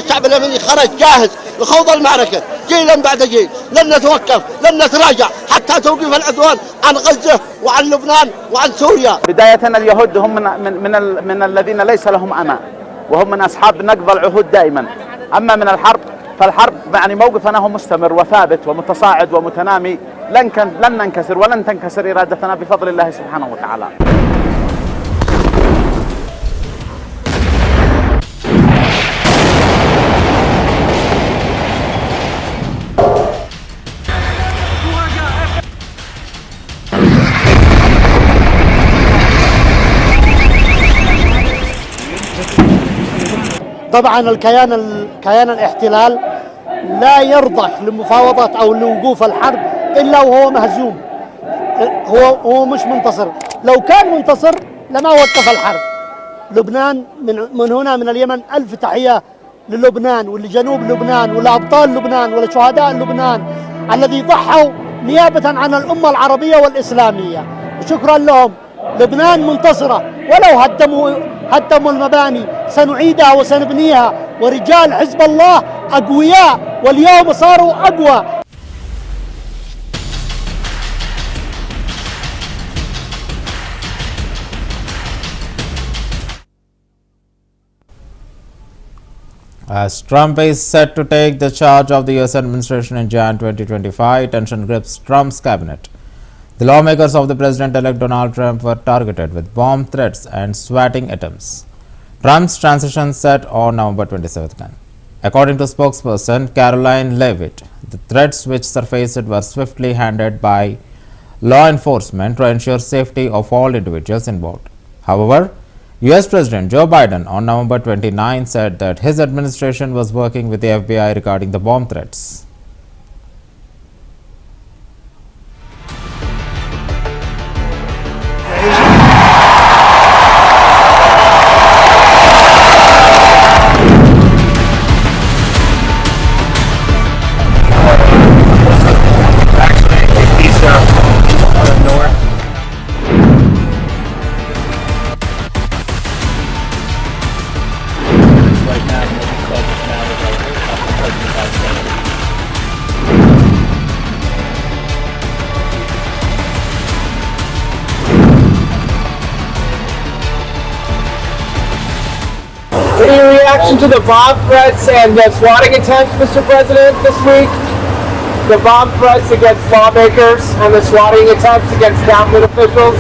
الشعب اليمني خرج جاهز لخوض المعركة جيلا بعد جيل. لن نتوقف، لن نتراجع حتى توقيف العدوان عن غزة وعن لبنان وعن سوريا. بداية اليهود هم من الذين ليس لهم أمان، وهم من أصحاب نقض العهود دائما. أما من الحرب فالحرب يعني موقفنا هو مستمر وثابت ومتصاعد ومتنامي. لن ننكسر ولن تنكسر إرادتنا بفضل الله سبحانه وتعالى. طبعا كيان الاحتلال لا يرضى لمفاوضات او لوقوف الحرب الا وهو مهزوم. هو مش منتصر. لو كان منتصر لما وقف الحرب. لبنان من هنا من اليمن الف تحيه للبنان ولجنوب لبنان ولابطال لبنان ولشهداء لبنان الذي ضحوا نيابه عن الامه العربيه والاسلاميه. وشكرا لهم. لبنان منتصره، ولو هدموا المباني سنعيدها وسنبنيها، ورجال حزب الله أقوياء واليوم صاروا أقوى. As Trump is set to take the charge of the US administration in Jan 2025, tension grips Trump's cabinet. The lawmakers of the President-elect Donald Trump were targeted with bomb threats and swatting attempts. Trump's transition set on November 27th. According to spokesperson Caroline Leavitt, the threats which surfaced were swiftly handled by law enforcement to ensure safety of all individuals involved. However, US President Joe Biden on November 29 said that his administration was working with the FBI regarding the bomb threats. Any reaction to the bomb threats and the swatting attempts, Mr. President, this week? The bomb threats against lawmakers and the swatting attempts against government officials?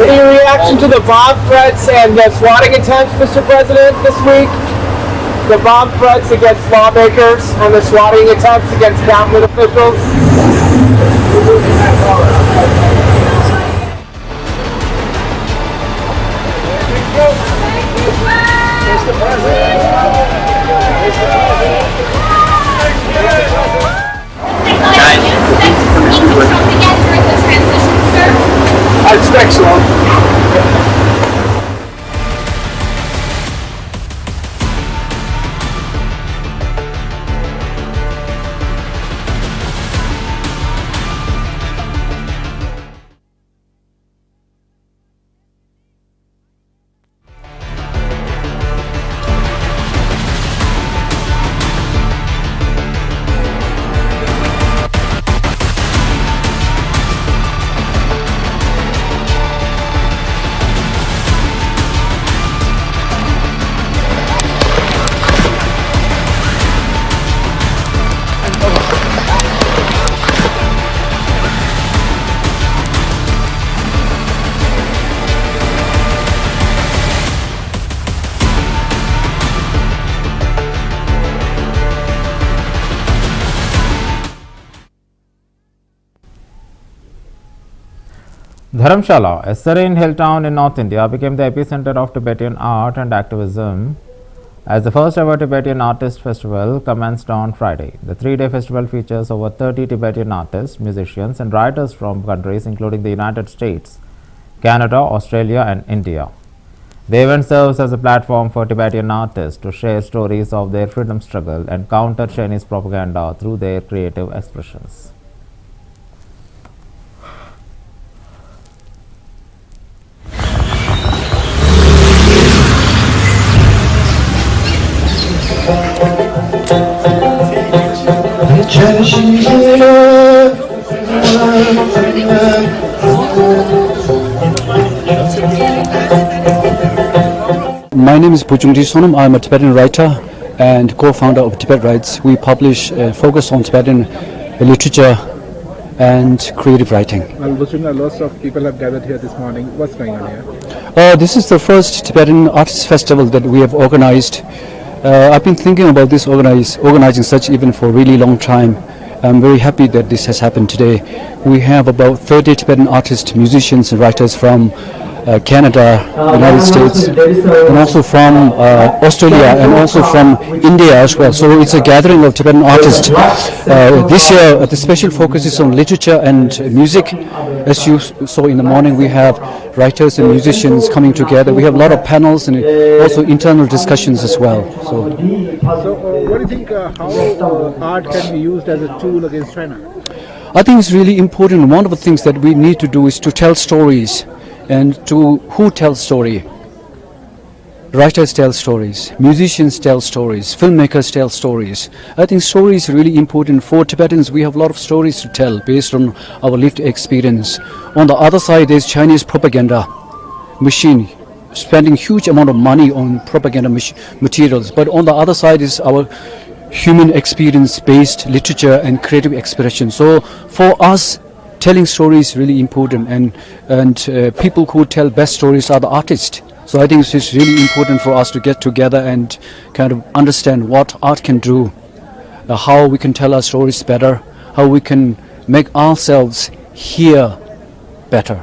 Any reaction to the bomb threats and the swatting attempts, Mr. President, this week? The bomb threats against lawmakers and the swatting attempts against government officials? Mr. President. I expect so. Dharamshala, a serene hill town in North India, became the epicenter of Tibetan art and activism as the first ever Tibetan Artist Festival commenced on Friday. The 3-day festival features over 30 Tibetan artists, musicians and writers from countries including the United States, Canada, Australia and India. The event serves as a platform for Tibetan artists to share stories of their freedom struggle and counter Chinese propaganda through their creative expressions. My name is Bujungji Sonam. I'm a Tibetan writer and co-founder of Tibet Writes. We publish focus on Tibetan literature and creative writing. Well, Bujunga, lots of people have gathered here this morning. What's going on here? This is the first Tibetan Artists Festival that we have organized. I've been thinking about this organizing such event for a really long time. I'm very happy that this has happened today. We have about 30 Tibetan artists, musicians and writers from Canada, United States, and also from Australia and also from India as well. So it's a gathering of Tibetan artists. This year the special focus is on literature and music. As you saw in the morning, we have writers and musicians coming together. We have a lot of panels and also internal discussions as well. So what do you think, how art can be used as a tool against China? I think it's really important. One of the things that we need to do is to tell stories. And to who tells story? Writers tell stories, musicians tell stories, filmmakers tell stories. I think story is really important. For Tibetans, we have a lot of stories to tell based on our lived experience. On the other side, there's Chinese propaganda machine spending huge amount of money on propaganda materials. But on the other side is our human experience-based literature and creative expression. So for us, telling stories is really important, and people who tell best stories are the artists. So I think it's just really important for us to get together and kind of understand what art can do, how we can tell our stories better, how we can make ourselves hear better.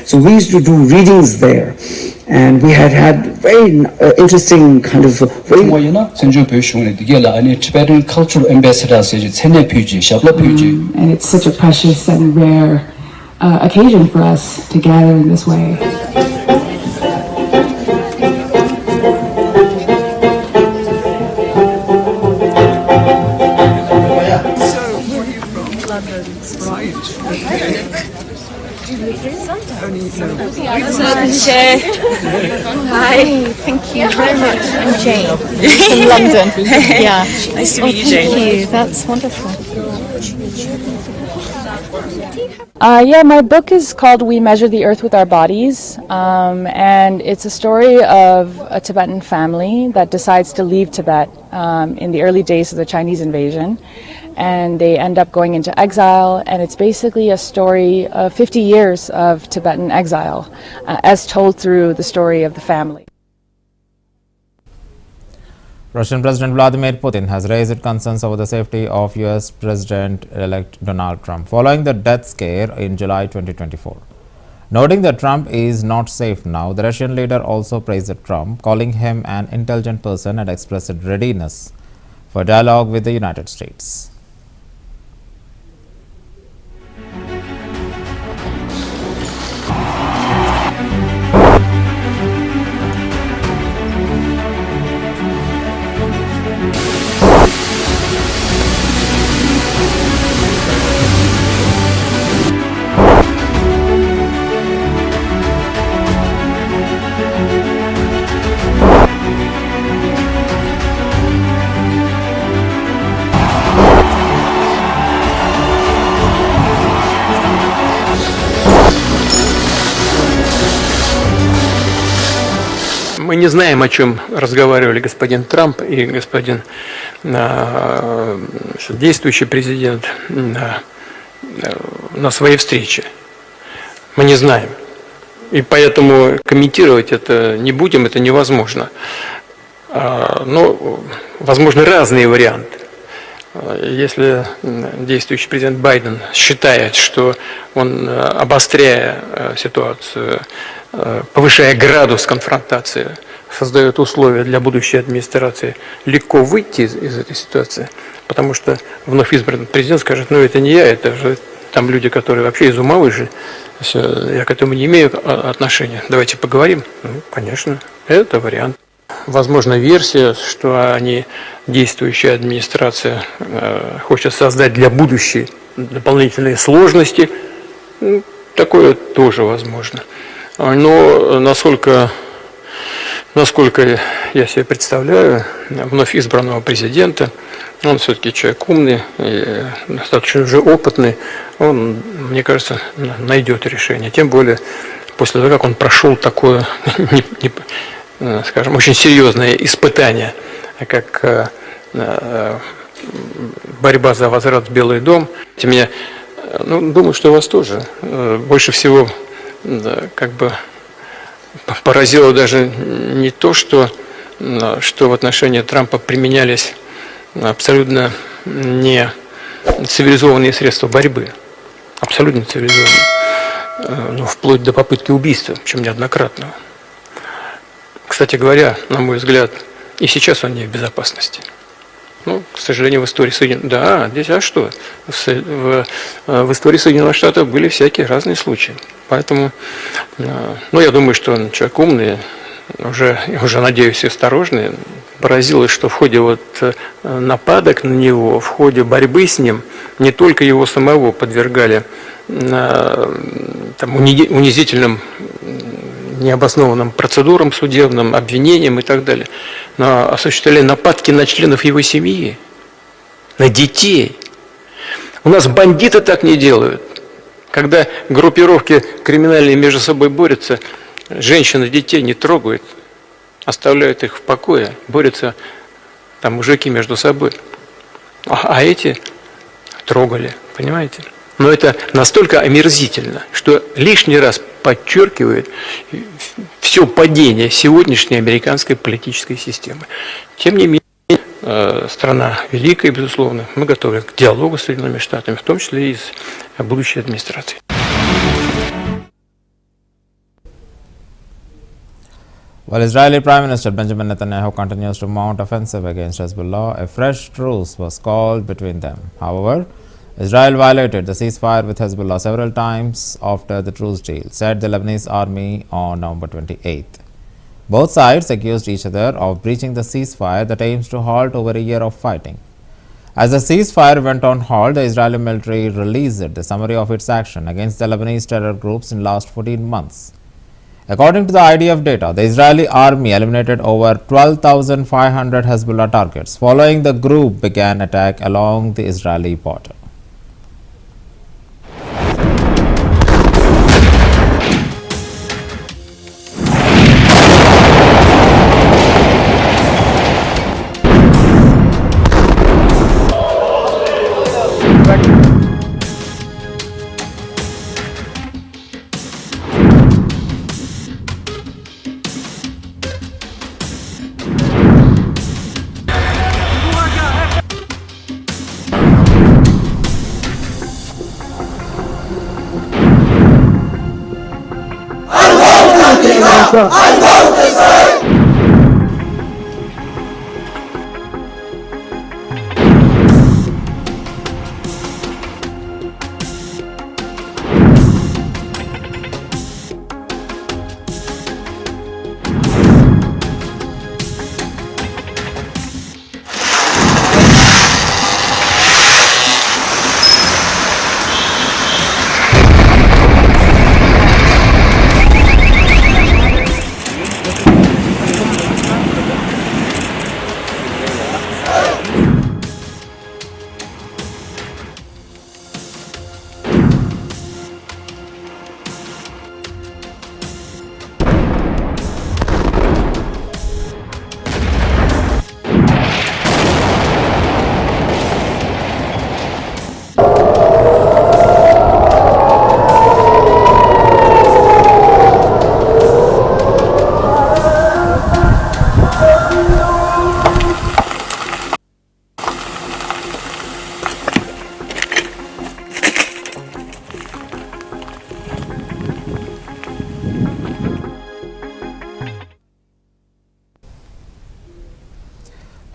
So we used to do readings there, and we had very interesting kind of Tibetan cultural ambassadors. And it's such a precious and rare occasion for us to gather in this way. Hi, thank you very much. I'm Jane from London. Yeah, nice to meet you, Jane. Thank you. That's wonderful. Yeah, my book is called We Measure the Earth with Our Bodies, and it's a story of a Tibetan family that decides to leave Tibet in the early days of the Chinese invasion, and they end up going into exile, and it's basically a story of 50 years of Tibetan exile, as told through the story of the family. Russian President Vladimir Putin has raised concerns over the safety of US President-elect Donald Trump following the death scare in July 2024. Noting that Trump is not safe now, the Russian leader also praised Trump, calling him an intelligent person and expressed readiness for dialogue with the United States. Мы не знаем, о чем разговаривали господин Трамп и господин действующий президент на своей встрече. Мы не знаем. И поэтому комментировать это не будем, это невозможно. Но возможны разные варианты. если действующий президент Байден считает, что он, обостряя ситуацию, повышая градус конфронтации, создает условия для будущей администрации легко выйти из этой ситуации, потому что вновь избранный президент скажет: ну это не я, это же там люди, которые вообще из ума вышли, я к этому не имею отношения, давайте поговорим. Ну, конечно, это вариант. Возможно, версия, что они, действующая администрация, хочет создать для будущей дополнительные сложности, ну, такое тоже возможно. Но насколько я себе представляю, вновь избранного президента, он все-таки человек умный, и достаточно уже опытный, он, мне кажется, найдет решение. Тем более после того, как он прошел такое, скажем, очень серьезное испытание, как борьба за возврат в Белый дом. Меня, думаю, что вас тоже больше всего как бы поразило даже не то, что в отношении Трампа применялись абсолютно не цивилизованные средства борьбы, абсолютно не цивилизованные, вплоть до попытки убийства, причем неоднократного. Кстати говоря, на мой взгляд, и сейчас он не в безопасности. К сожалению, в истории Соединенных Штатов... Да, здесь, а что? В истории Соединенных Штатов были всякие разные случаи. Поэтому, я думаю, что он человек умный, уже надеюсь, и осторожный. Поразилось, что в ходе нападок на него, в ходе борьбы с ним, не только его самого подвергали унизительным, необоснованным процедурам судебным, обвинениям и так далее, но осуществляли нападки на членов его семьи, на детей. У нас бандиты так не делают. Когда группировки криминальные между собой борются, женщины детей не трогают, оставляют их в покое, борются мужики между собой. А эти трогали, понимаете? Но это настолько омерзительно, что лишний раз подчеркивает все падение сегодняшней американской политической системы. Тем не менее, страна великая, безусловно, мы готовы к диалогу с Соединенными Штатами, в том числе и с будущей администрацией. While Israeli Prime Minister Benjamin Netanyahu continues to mount offensive against Hezbollah, a fresh truce was called between them. However, Israel violated the ceasefire with Hezbollah several times after the truce deal, said the Lebanese army on November 28th. Both sides accused each other of breaching the ceasefire that aims to halt over a year of fighting. As the ceasefire went on hold, the Israeli military released the summary of its action against the Lebanese terror groups in the last 14 months. According to the IDF data, the Israeli army eliminated over 12,500 Hezbollah targets. Following, the group began attack along the Israeli border.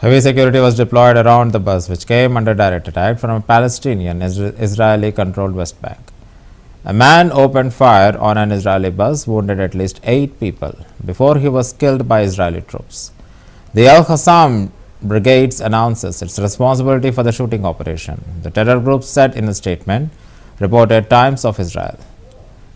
Heavy security was deployed around the bus, which came under direct attack from a Palestinian Israeli-controlled West Bank. A man opened fire on an Israeli bus, wounded at least 8 people, before he was killed by Israeli troops. The Al-Qassam Brigade announces its responsibility for the shooting operation. The terror group said in a statement, reported Times of Israel.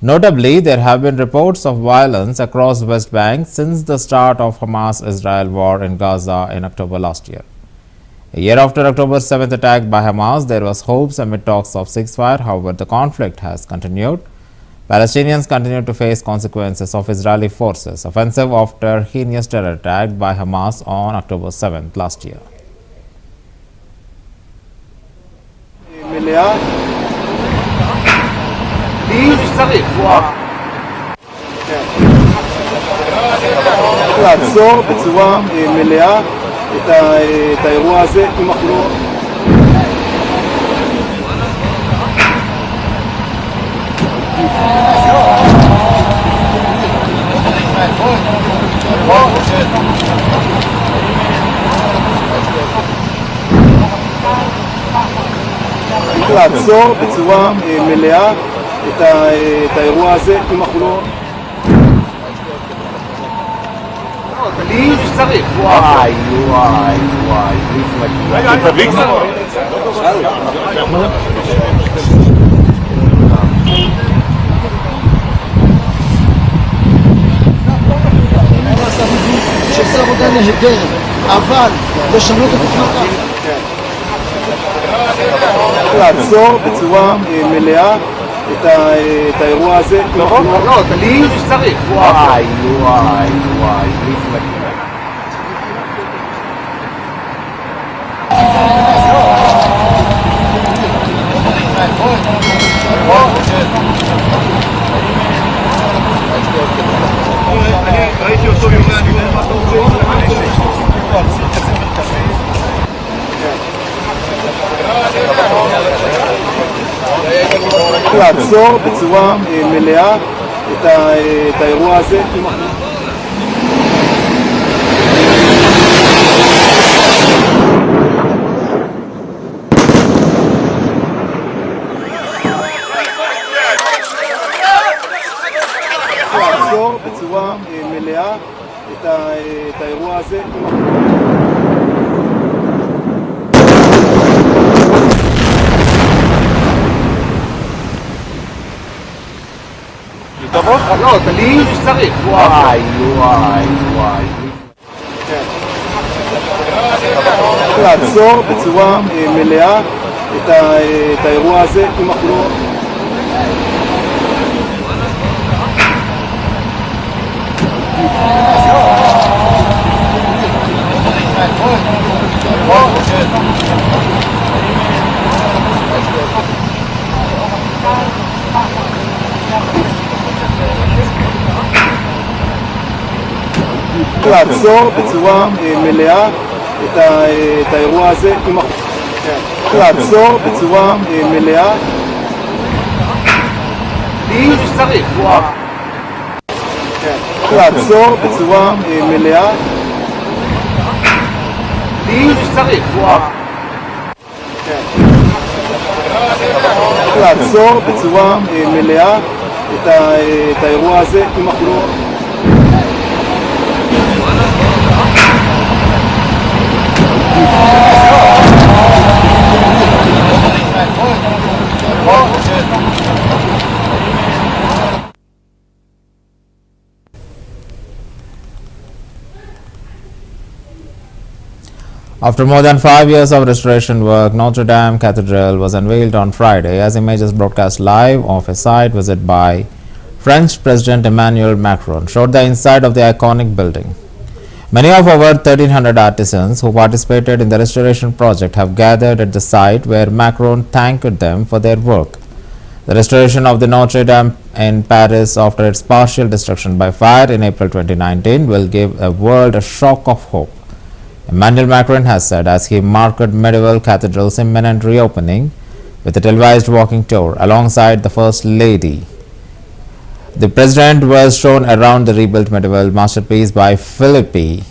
Notably, there have been reports of violence across West Bank since the start of Hamas-Israel war in Gaza in October last year. A year after October 7th attack by Hamas, there was hopes amid talks of ceasefire. However, the conflict has continued. Palestinians continue to face consequences of Israeli forces' offensive after heinous terror attack by Hamas on October 7th last year. לעצור בצורה מלאה את האירוע הזה אם אנחנו לעצור בצורה מלאה את האירוע הזה אם אנחנו לא שעושה עבודה נהדרת, אבל לשנות את התמונה. לעצור בצורה מלאה את האירוע הזה. לא, תגיד שצריך. וואי. ראיתי אותו יומי, אני אומר מה אתה רוצה. לעצור בצורה מלאה את האירוע הזה. לעצור בצורה מלאה את האירוע הזה. לא, תגיד שצריך. וואי. לעצור בצורה מלאה את האירוע הזה אם אנחנו לא לעצור בצורה מלאה את האירוע הזה אם לעצור בצורה מלאה שצריך. לעצור בצורה מלאה שצריך. לעצור בצורה מלאה את האירוע הזה אם אנחנו לא After more than 5 years of restoration work, Notre Dame Cathedral was unveiled on Friday as images broadcast live of a site visit by French President Emmanuel Macron showed the inside of the iconic building. Many of over 1,300 artisans who participated in the restoration project have gathered at the site where Macron thanked them for their work. The restoration of the Notre Dame in Paris after its partial destruction by fire in April 2019 will give the world a shock of hope, Emmanuel Macron has said as he marked medieval cathedral's imminent reopening with a televised walking tour alongside the First Lady. The president was shown around the rebuilt medieval masterpiece by Philippi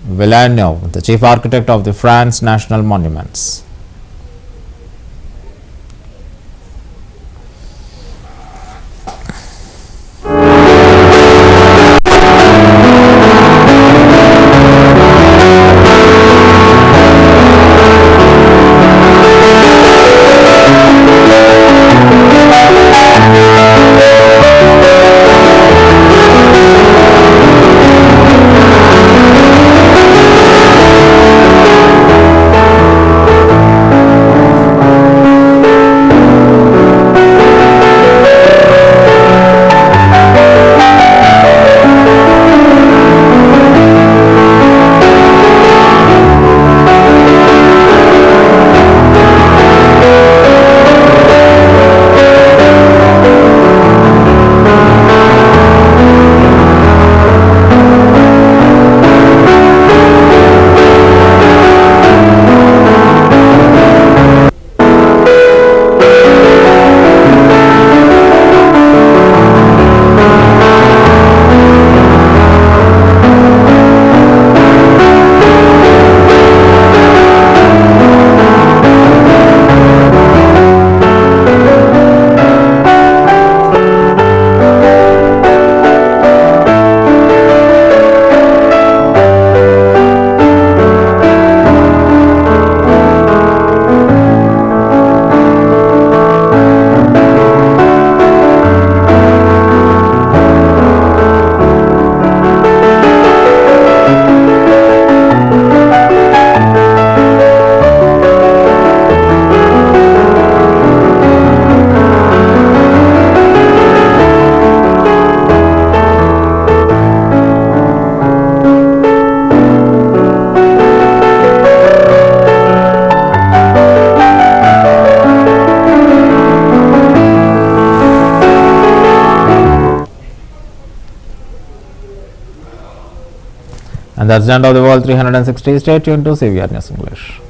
Villeneuve, the chief architect of the France National Monuments. And that's the end of the World 360. Stay tuned to CVR News English.